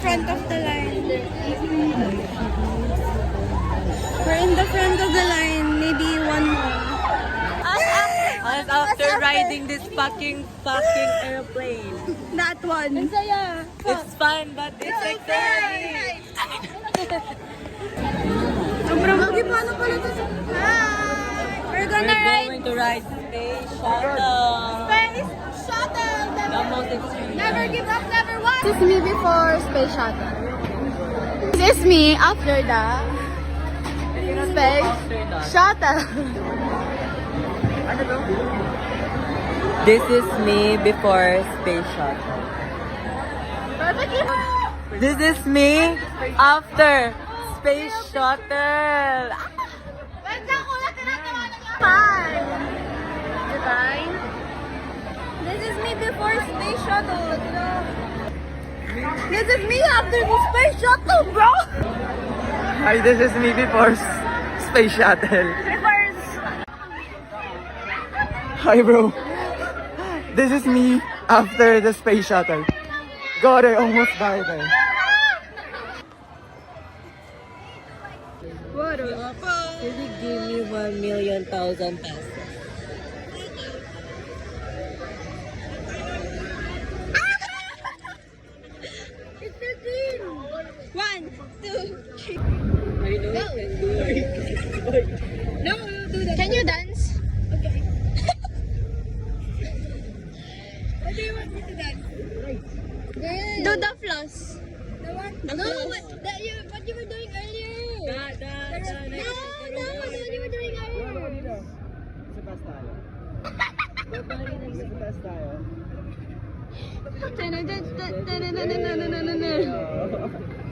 front of the line. We're in the front of the line. Maybe one more. Us after riding this fucking airplane. That one. Ang saya. It's fun, but it's exciting. Sobrang lagi paano pala ito? We're We're going to ride Space Shuttle. Space Shuttle. The most extreme. Never give up, never won. This is me before Space Shuttle. This is me after the Space Shuttle. This is me before Space Shuttle. This is me after Space Shuttle. Fine. Divine. This is me before Space Shuttle. This is me after the Space Shuttle, bro. Hi, this is me before Space Shuttle. Reverse. Hi, bro. This is me after the Space Shuttle. God, I almost died eh. What Can you give me 1,000,000 pesos? It's 13. 1, 2, 3. I know No. you can do it. No, do that. Can you dance? Okay. What do you want me to dance? Do the floss. The one? No, what you were doing earlier. No, what you were doing earlier. Isa tayo. Isa tayo.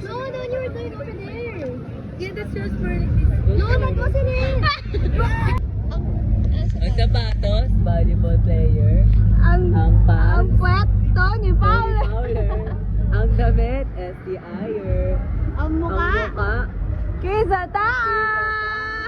No, the one you were doing over there. Yeah, that's yours for No, that wasn't it. Ang sapatos, volleyball player. Ang Ang pants, pwesto ni Paula. Fowler. Ang damit, SC Iyer. Ang Ang mukha. mukha, Kisa taa.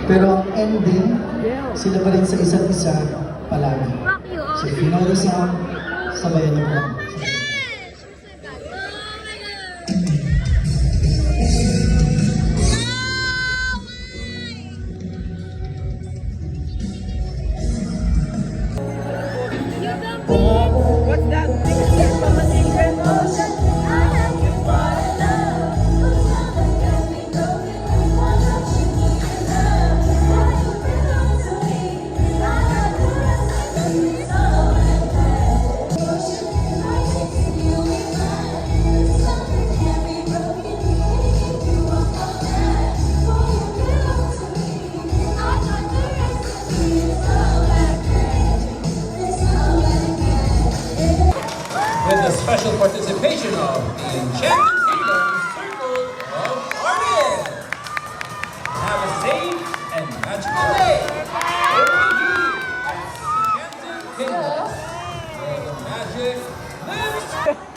Pero ang ending, sila pa rin sa isa't isa palagi. So if you know the song, sabayan niyo po. What's that? From a secret ocean. With the special participation of the Enchanted Kingdom Circle of Artists. Have a safe and magical day. Only you at Enchanted Kingdom, where the magic lives.